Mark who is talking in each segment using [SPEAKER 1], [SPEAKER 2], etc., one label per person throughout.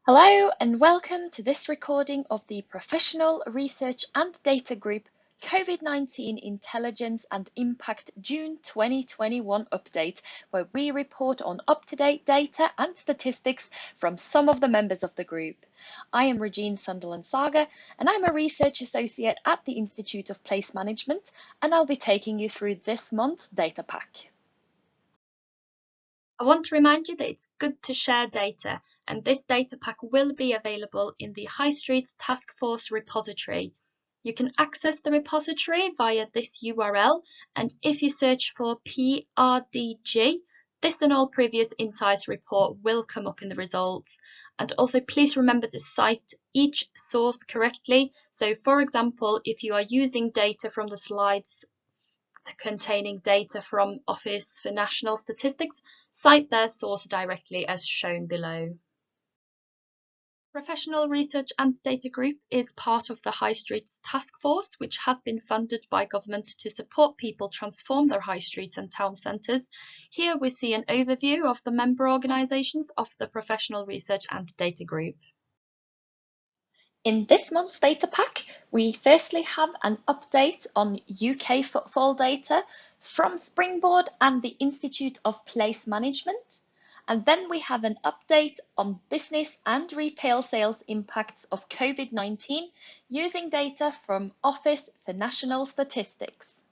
[SPEAKER 1] Hello and welcome to this recording of the Professional Research and Data Group COVID-19 Intelligence and Impact June 2021 update, where we report on up-to-date data and statistics from some of the members of the group. I am Regine Sonderland Saga and I'm a research associate at the Institute of Place Management, and I'll be taking you through this month's data pack. I want to remind you that it's good to share data, and this data pack will be available in the High Street Task Force repository. You can access the repository via this URL, and if you search for PRDG, this and all previous Insights report will come up in the results. And also please remember to cite each source correctly. So for example, if you are using data from the slides containing data from Office for National Statistics, cite their source directly as shown below. Professional Research and Data Group is part of the High Streets Task Force, which has been funded by government to support people transform their high streets and town centres. Here we see an overview of the member organisations of the Professional Research and Data Group. In this month's data pack, we firstly have an update on UK footfall data from Springboard and the Institute of Place Management. And then we have an update on business and retail sales impacts of COVID-19 using data from Office for National Statistics.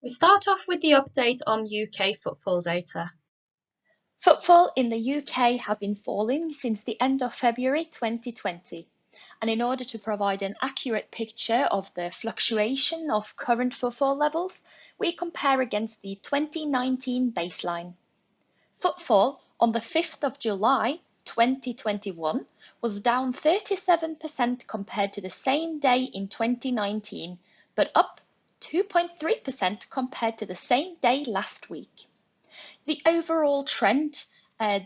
[SPEAKER 1] We start off with the update on UK footfall data. Footfall in the UK has been falling since the end of February 2020, and in order to provide an accurate picture of the fluctuation of current footfall levels, we compare against the 2019 baseline. Footfall on the 5th of July 2021 was down 37% compared to the same day in 2019, but up 2.3% compared to the same day last week. The overall trend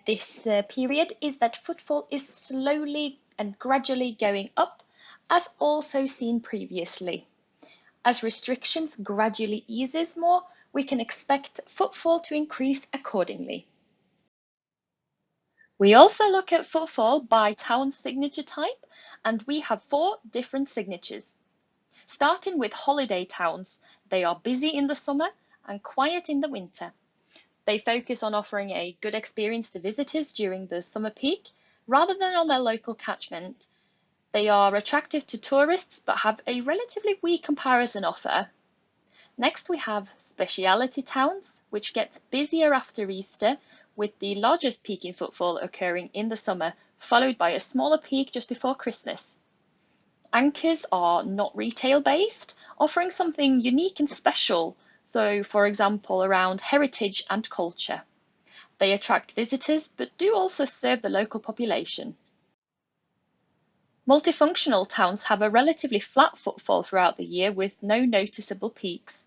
[SPEAKER 1] this period is that footfall is slowly and gradually going up, as also seen previously. As restrictions gradually eases more, we can expect footfall to increase accordingly. We also look at footfall by town signature type, and we have 4 different signatures. Starting with holiday towns, they are busy in the summer and quiet in the winter. They focus on offering a good experience to visitors during the summer peak, rather than on their local catchment. They are attractive to tourists, but have a relatively weak comparison offer. Next, we have speciality towns, which gets busier after Easter, with the largest peak in footfall occurring in the summer, followed by a smaller peak just before Christmas. Anchors are not retail-based, offering something unique and special. So, for example, around heritage and culture. They attract visitors, but do also serve the local population. Multifunctional towns have a relatively flat footfall throughout the year with no noticeable peaks.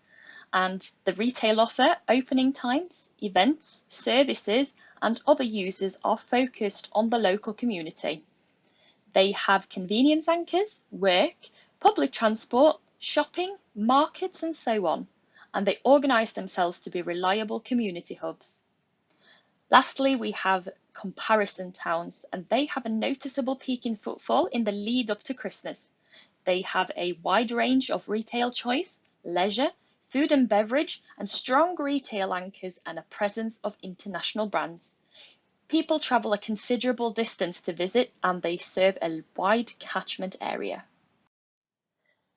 [SPEAKER 1] And the retail offer, opening times, events, services, and other users are focused on the local community. They have convenience anchors, work, public transport, shopping, markets, and so on. And they organise themselves to be reliable community hubs. Lastly, we have comparison towns, and they have a noticeable peak in footfall in the lead up to Christmas. They have a wide range of retail choice, leisure, food and beverage, and strong retail anchors and a presence of international brands. People travel a considerable distance to visit, and they serve a wide catchment area.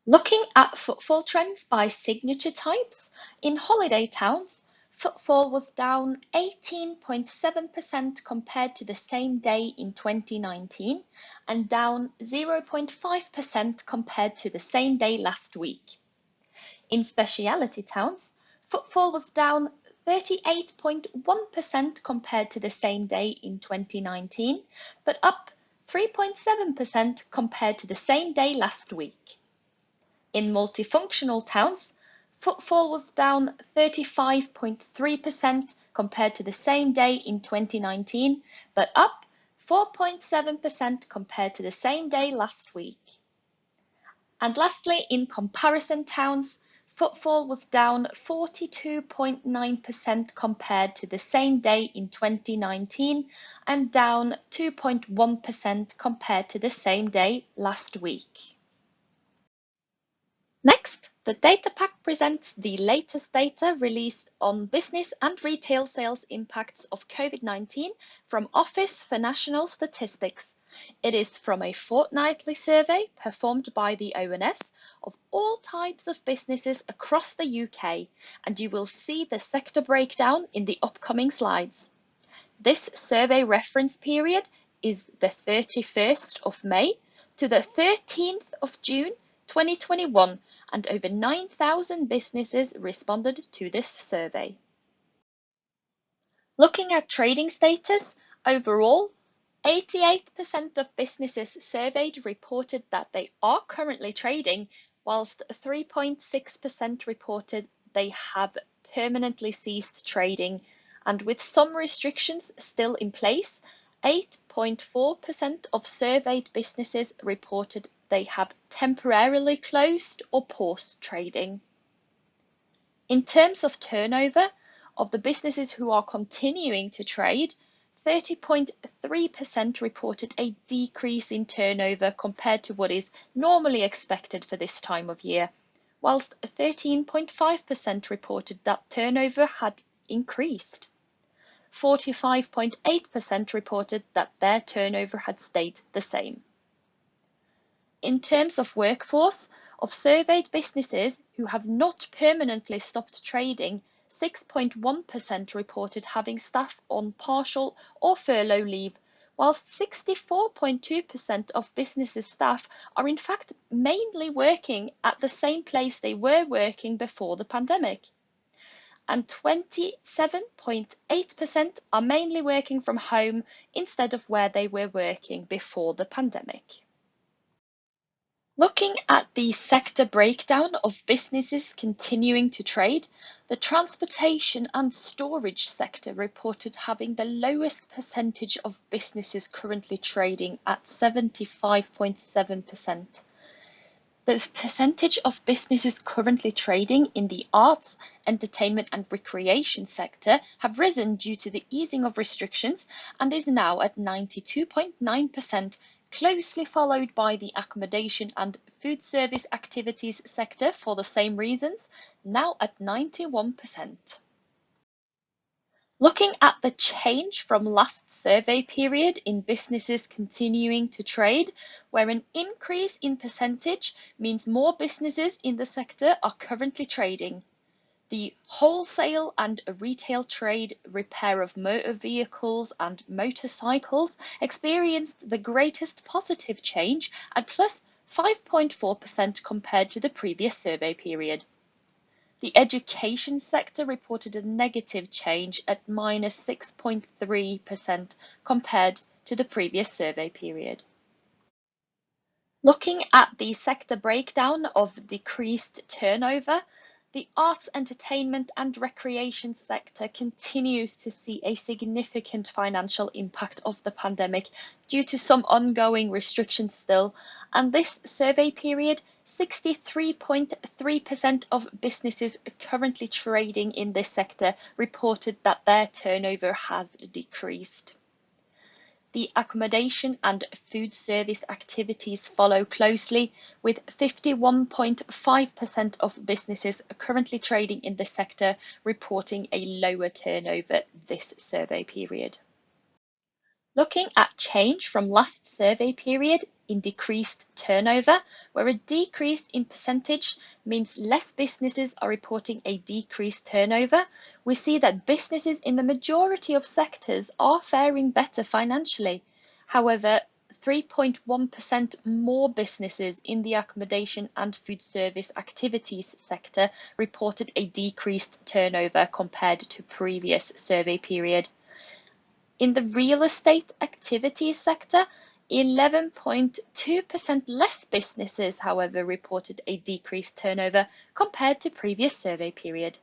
[SPEAKER 1] Looking at footfall trends by signature types, in holiday towns, footfall was down 18.7% compared to the same day in 2019 and down 0.5% compared to the same day last week. In speciality towns, footfall was down 38.1% compared to the same day in 2019, but up 3.7% compared to the same day last week. In multifunctional towns, footfall was down 35.3% compared to the same day in 2019, but up 4.7% compared to the same day last week. And lastly, in comparison towns, Footfall was down 42.9% compared to the same day in 2019 and down 2.1% compared to the same day last week. Next, the data pack presents the latest data released on business and retail sales impacts of COVID-19 from Office for National Statistics. It is from a fortnightly survey performed by the ONS of all types of businesses across the UK, and you will see the sector breakdown in the upcoming slides. This survey reference period is the 31st of May to the 13th of June 2021, and over 9,000 businesses responded to this survey. Looking at trading status, overall, 88% of businesses surveyed reported that they are currently trading, whilst 3.6% reported they have permanently ceased trading, and with some restrictions still in place, 8.4% of surveyed businesses reported they have temporarily closed or paused trading. In terms of turnover, of the businesses who are continuing to trade, 30.3% reported a decrease in turnover compared to what is normally expected for this time of year, whilst 13.5% reported that turnover had increased. 45.8% reported that their turnover had stayed the same. In terms of workforce, of surveyed businesses who have not permanently stopped trading, 6.1% reported having staff on partial or furlough leave, whilst 64.2% of businesses' staff are in fact mainly working at the same place they were working before the pandemic. And 27.8% are mainly working from home instead of where they were working before the pandemic. Looking at the sector breakdown of businesses continuing to trade, the transportation and storage sector reported having the lowest percentage of businesses currently trading at 75.7%. The percentage of businesses currently trading in the arts, entertainment and recreation sector have risen due to the easing of restrictions and is now at 92.9%, closely followed by the accommodation and food service activities sector for the same reasons, now at 91%. Looking at the change from last survey period in businesses continuing to trade, where an increase in percentage means more businesses in the sector are currently trading. The wholesale and retail trade, repair of motor vehicles and motorcycles experienced the greatest positive change at plus 5.4% compared to the previous survey period. The education sector reported a negative change at minus 6.3% compared to the previous survey period. Looking at the sector breakdown of decreased turnover, the arts, entertainment and recreation sector continues to see a significant financial impact of the pandemic due to some ongoing restrictions still, and this survey period, 63.3% of businesses currently trading in this sector reported that their turnover has decreased. The accommodation and food service activities follow closely, with 51.5% of businesses currently trading in this sector reporting a lower turnover this survey period. Looking at change from last survey period in decreased turnover, where a decrease in percentage means less businesses are reporting a decreased turnover, we see that businesses in the majority of sectors are faring better financially. However, 3.1% more businesses in the accommodation and food service activities sector reported a decreased turnover compared to previous survey period. In the real estate activities sector, 11.2% less businesses, however, reported a decreased turnover compared to previous survey period.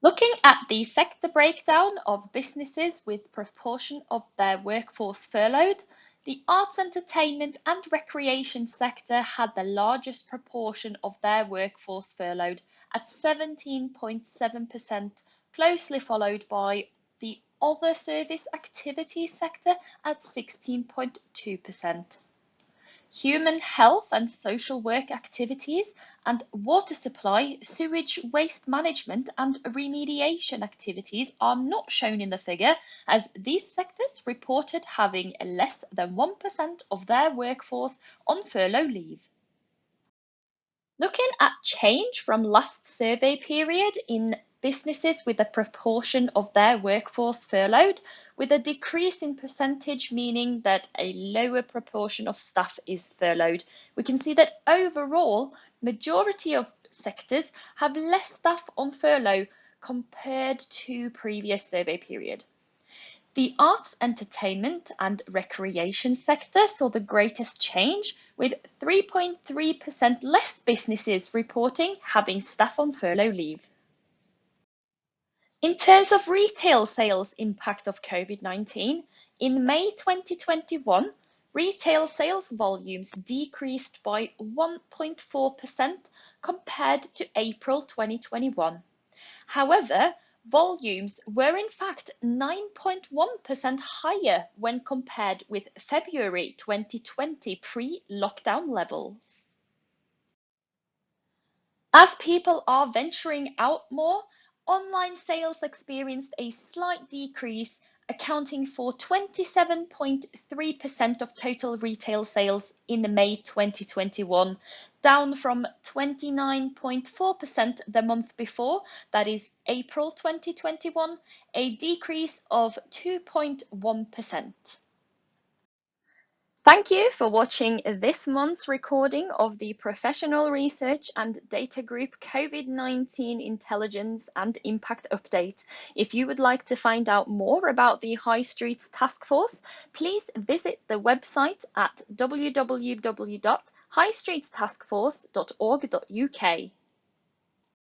[SPEAKER 1] Looking at the sector breakdown of businesses with proportion of their workforce furloughed, the arts, entertainment and recreation sector had the largest proportion of their workforce furloughed at 17.7%, closely followed by the other service activities sector at 16.2%. Human health and social work activities and water supply, sewage waste management and remediation activities are not shown in the figure, as these sectors reported having less than 1% of their workforce on furlough leave. Looking at change from last survey period in businesses with a proportion of their workforce furloughed, with a decrease in percentage, meaning that a lower proportion of staff is furloughed. We can see that overall, majority of sectors have less staff on furlough compared to previous survey period. The arts, entertainment and recreation sector saw the greatest change, with 3.3% less businesses reporting having staff on furlough leave. In terms of retail sales impact of COVID-19, in May 2021, retail sales volumes decreased by 1.4% compared to April 2021. However, volumes were in fact 9.1% higher when compared with February 2020 pre-lockdown levels. As people are venturing out more, online sales experienced a slight decrease, accounting for 27.3% of total retail sales in May 2021, down from 29.4% the month before, that is April 2021, a decrease of 2.1%. Thank you for watching this month's recording of the Professional Research and Data Group COVID-19 Intelligence and Impact Update. If you would like to find out more about the High Streets Task Force, please visit the website at www.highstreetstaskforce.org.uk.